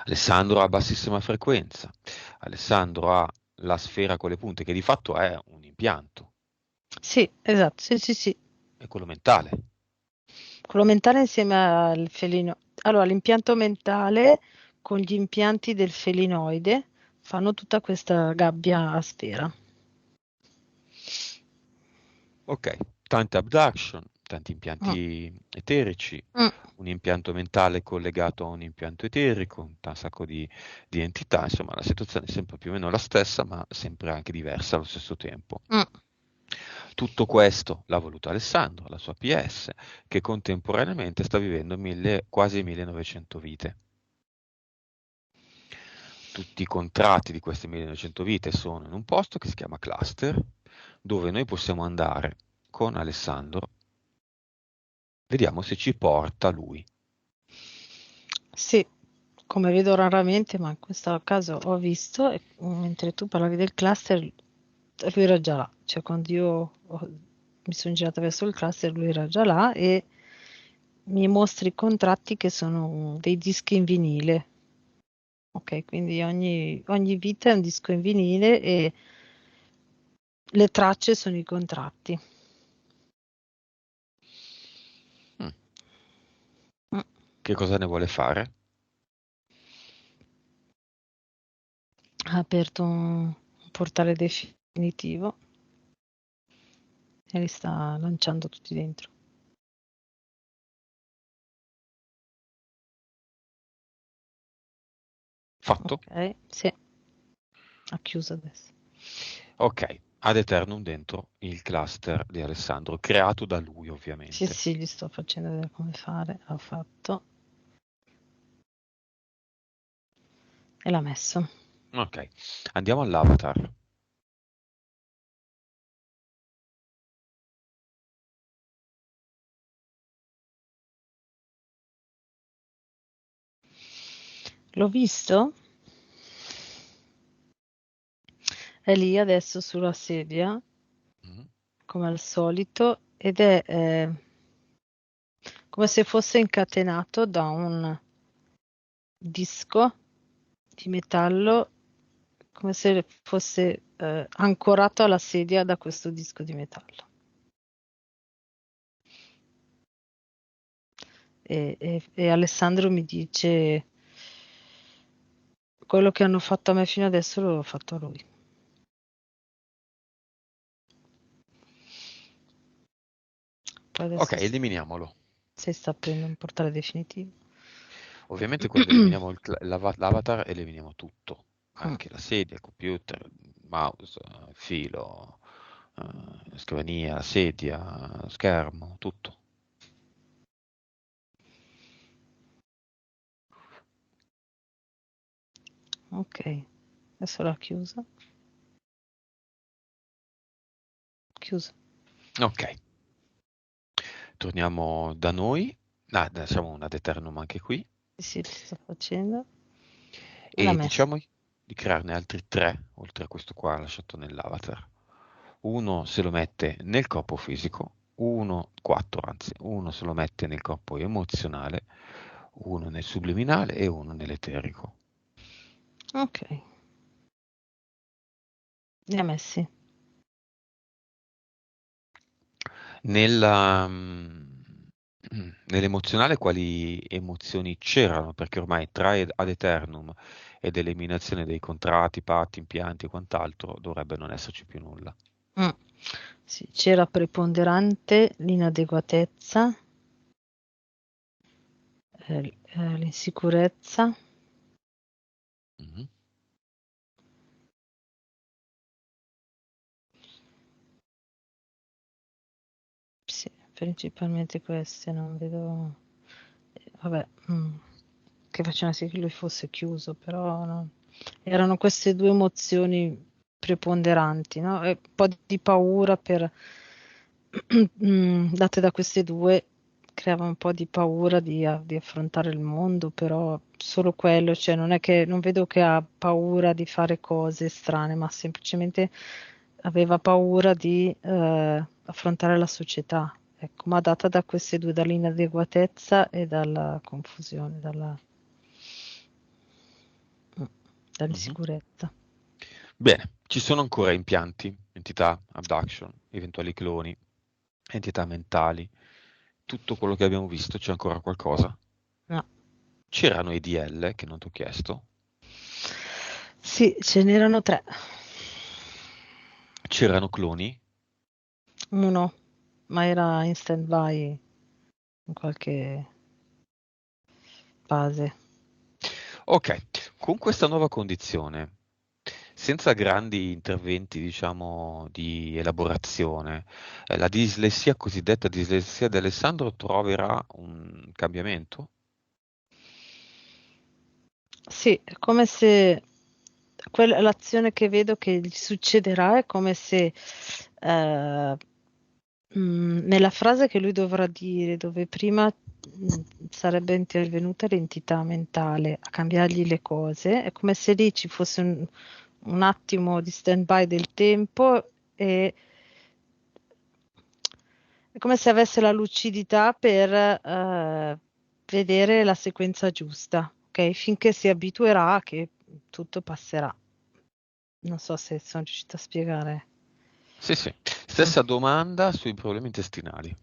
Alessandro ha bassissima frequenza, Alessandro ha la sfera con le punte, che di fatto è un impianto, Sì, esatto, sì, sì, sì. è quello mentale. Quello mentale insieme al felino. Allora, l'impianto mentale con gli impianti del felinoide fanno tutta questa gabbia a sfera. Ok, tante abduction, tanti Mm, impianti eterici, mm, un impianto mentale collegato a un impianto eterico, un sacco di entità, insomma la situazione è sempre più o meno la stessa, ma sempre anche diversa allo stesso tempo. mm. Tutto questo l'ha voluto Alessandro, la sua PS, che contemporaneamente sta vivendo quasi 1900 vite. Tutti i contratti di queste 1900 vite sono in un posto che si chiama cluster, dove noi possiamo andare con Alessandro. Vediamo se ci porta lui. Sì, come vedo raramente, ma in questo caso ho visto, e mentre tu parlavi del cluster, lui era già là, cioè quando mi sono girata verso il cluster, lui era già là e mi mostra i contratti che sono dei dischi in vinile. Ok, quindi ogni vita è un disco in vinile e le tracce sono i contratti. Mm. Mm. Che cosa ne vuole fare? ha aperto un portale definitivo e li sta lanciando tutti dentro. Fatto? Ok, sì, ha chiuso adesso. Ok, ad eternum dentro il cluster di Alessandro, creato da lui Sì, ovviamente. sì, gli sto facendo vedere come fare. L'ho fatto e l'ha messo. Ok, andiamo all'avatar. L'ho visto? È lì adesso sulla sedia, Mhm. come al solito, ed è come se fosse incatenato da un disco di metallo, come se fosse ancorato alla sedia da questo disco di metallo. E Alessandro mi dice: quello che hanno fatto a me fino adesso l'ho fatto a lui. Poi Ok, adesso eliminiamolo. si sta aprendo un portale definitivo. Ovviamente quando eliminiamo l'avatar eliminiamo tutto, Mm, anche la sedia, il computer, il mouse, il filo, scrivania, sedia, schermo, tutto. ok, adesso l'ha chiusa. Chiusa. Ok, torniamo da noi. Ah, lasciamo un ad eternum anche qui. Sì, lo sto facendo. E l'ha E messo. diciamo di crearne altri tre, oltre a questo qua lasciato nell'avatar. Uno se lo mette nel corpo fisico, uno, quattro anzi, uno se lo mette nel corpo emozionale, uno nel subliminale e uno nell'eterico. Ok, li ha messi. Nella, nell'emozionale quali emozioni c'erano? Perché ormai tra ad eternum ed eliminazione dei contratti, patti, impianti e quant'altro dovrebbe non esserci più nulla. Mm. Sì, c'era preponderante l'inadeguatezza, l'insicurezza, Mhm. sì, principalmente queste, non vedo, vabbè, che facevano sì che lui fosse chiuso, però no. Erano queste due emozioni preponderanti, no? E un po' di paura date da queste due, creava un po' di paura di affrontare il mondo, però solo quello, cioè non è che non vedo che ha paura di fare cose strane, ma semplicemente aveva paura di affrontare la società. Ecco, ma data da queste due, dall'inadeguatezza e dalla confusione, mm, Mhm. dall'insicurezza. Bene, ci sono ancora impianti, entità, abduction, eventuali cloni, entità mentali, tutto quello che abbiamo visto, c'è ancora qualcosa? No. C'erano i DL che non ti ho chiesto, Sì, ce n'erano tre. c'erano cloni. Uno, ma era in stand-by in qualche fase. Ok, con questa nuova condizione, senza grandi interventi, diciamo, di elaborazione, la dislessia cosiddetta dislessia di Alessandro troverà un cambiamento? Sì, è come se l'azione che vedo che gli succederà è come se nella frase che lui dovrà dire, dove prima sarebbe intervenuta l'entità mentale a cambiargli le cose, è come se lì ci fosse un attimo di stand-by del tempo e è come se avesse la lucidità per vedere la sequenza giusta, ok? Finché si abituerà che tutto passerà. Non so se sono riuscita a spiegare. Sì, sì. Mm. Stessa domanda sui problemi intestinali.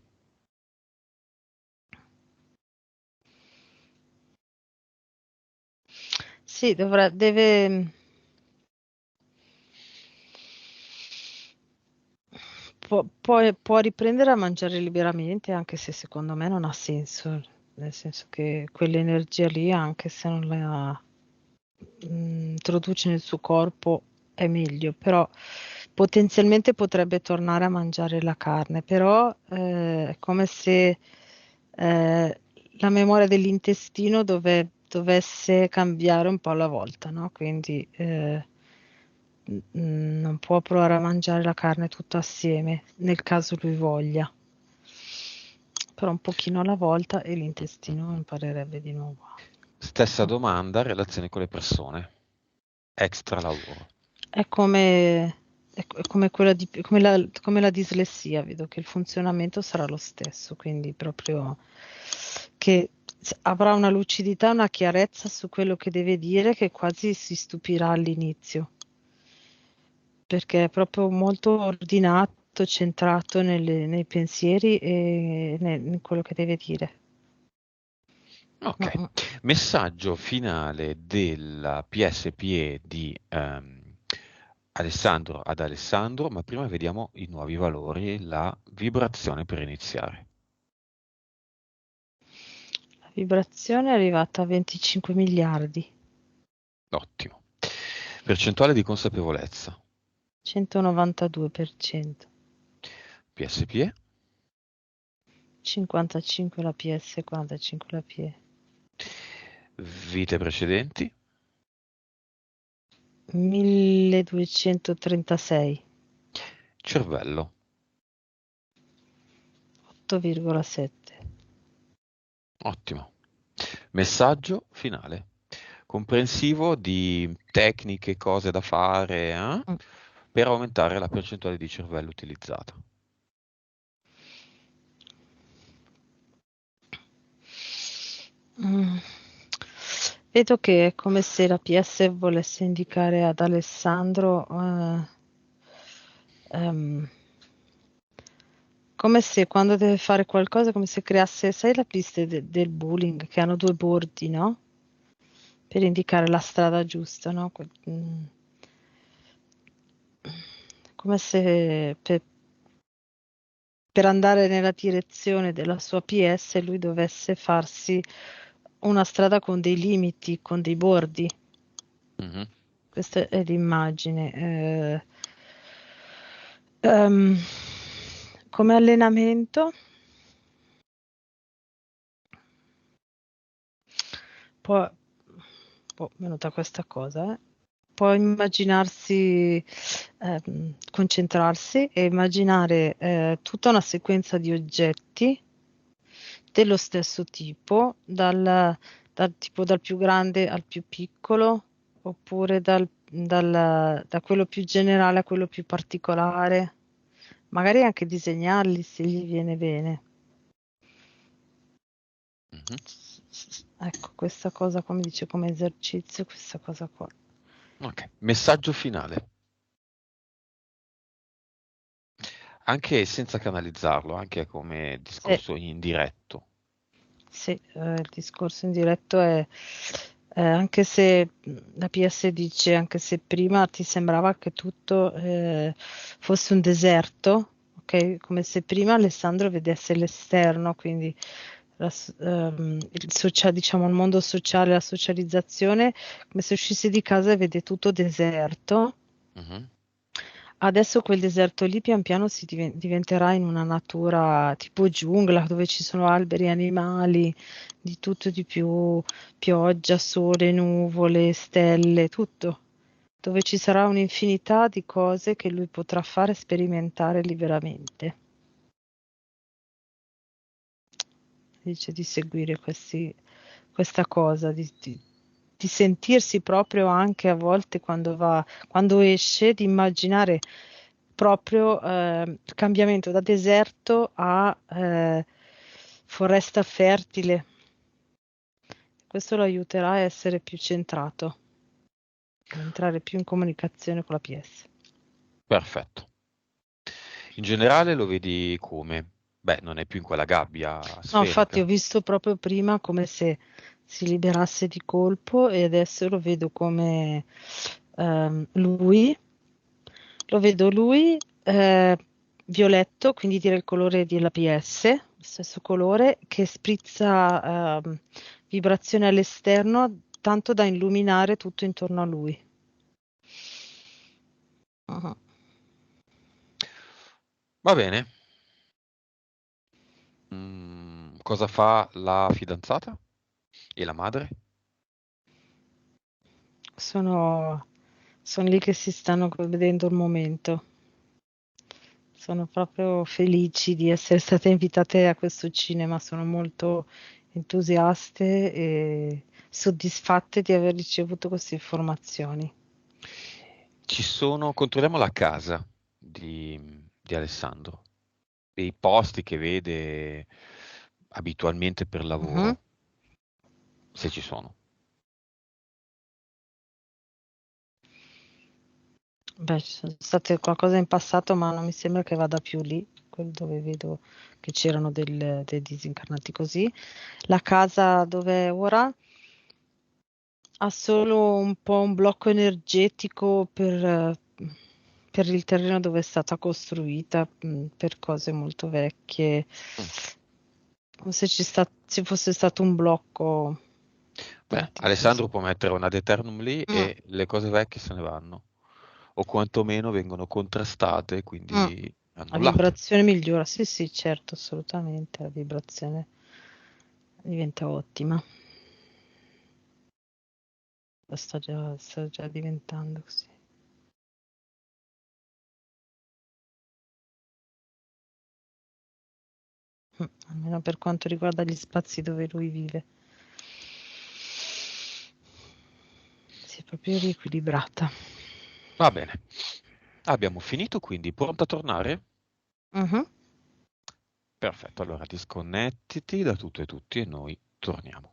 Sì, deve. può riprendere a mangiare liberamente, anche se secondo me non ha senso, nel senso che quell'energia lì, anche se non la introduce nel suo corpo, è meglio, però potenzialmente potrebbe tornare a mangiare la carne, però è come se la memoria dell'intestino dovesse cambiare un po' alla volta, no? Quindi non può provare a mangiare la carne tutta assieme, nel caso lui voglia, però un pochino alla volta e l'intestino imparerebbe di nuovo. Stessa domanda, relazione con le persone, extra lavoro. È come come la dislessia, vedo che il funzionamento sarà lo stesso, quindi proprio che avrà una lucidità, una chiarezza su quello che deve dire che quasi si stupirà all'inizio, perché è proprio molto ordinato, centrato nei pensieri e in quello che deve dire. Mm, Ok, mm. messaggio finale della PSPE di Alessandro ad Alessandro, ma prima vediamo i nuovi valori, la vibrazione per iniziare. La vibrazione è arrivata a 25 miliardi, Ottimo. Percentuale di consapevolezza, 192%. PSPE, 55 la PS, 45 la PE. vite precedenti, 1236, cervello. 8,7. Ottimo. Messaggio finale, comprensivo di tecniche, cose da fare, Mm. per aumentare la percentuale di cervello utilizzata. Mm. Vedo che è come se la PS volesse indicare ad Alessandro ehm, come se quando deve fare qualcosa, come se creasse, sai, la pista del bowling che hanno due bordi, no? Per indicare la strada giusta, no? Come se per andare nella direzione della sua PS lui dovesse farsi una strada con dei limiti, con dei bordi. Mhm. Questa è l'immagine. Ehm, come allenamento, può, mi è venuta questa cosa, può immaginarsi, concentrarsi e immaginare tutta una sequenza di oggetti dello stesso tipo, dal più grande al più piccolo, oppure da quello più generale a quello più particolare, magari anche disegnarli se gli viene bene. Mhm. Ecco, questa cosa come dice come esercizio, questa cosa qua. Ok, messaggio finale, anche senza canalizzarlo, anche come Sì, discorso indiretto. sì, il discorso in diretto è anche se la PS dice, anche se prima ti sembrava che tutto fosse un deserto, ok? Come se prima Alessandro vedesse l'esterno, quindi diciamo, il mondo sociale, la socializzazione, come se uscisse di casa e vede tutto deserto. Mhm. Adesso quel deserto lì pian piano diventerà in una natura tipo giungla, dove ci sono alberi, animali, di tutto di più, pioggia, sole, nuvole, stelle, tutto, dove ci sarà un'infinità di cose che lui potrà fare e sperimentare liberamente. Dice di seguire questa cosa, di sentirsi proprio anche a volte quando esce, di immaginare proprio il cambiamento da deserto a foresta fertile. Questo lo aiuterà a essere più centrato, a entrare più in comunicazione con la PS. Perfetto. In generale lo vedi come? Beh, non è più in quella gabbia No, infatti ho sferica. visto proprio prima come se si liberasse di colpo e adesso lo vedo come lui, lo vedo lui violetto, quindi direi il colore dell'APS, lo stesso colore, che sprizza vibrazione all'esterno tanto da illuminare tutto intorno a lui. Ah. Va bene. Cosa fa la fidanzata e la madre? Sono, sono lì che si stanno vedendo il momento. Sono proprio felici di essere state invitate a questo cinema, sono molto entusiaste e soddisfatte di aver ricevuto queste informazioni. Controlliamo la casa di Alessandro, dei posti che vede abitualmente per Mhm. lavoro, se ci sono. Beh, ci sono state qualcosa in passato, ma non mi sembra che vada più lì, quello dove vedo che c'erano dei disincarnati così. La casa dove è ora ha solo un po' un blocco energetico per il terreno dove è stata costruita, per cose molto vecchie, Mm. come se ci fosse stato un blocco per Beh, attività. Alessandro può mettere un ad eternum lì Mm, e le cose vecchie se ne vanno, o quantomeno vengono contrastate e mm. quindi La annullate. vibrazione migliora, sì, sì, certo, assolutamente, la vibrazione diventa ottima. Sta già diventando così. Almeno per quanto riguarda gli spazi dove lui vive. Si è proprio riequilibrata. Va bene, abbiamo finito quindi, pronta a tornare? Mhm. Perfetto, allora disconnettiti da tutto e tutti e noi torniamo.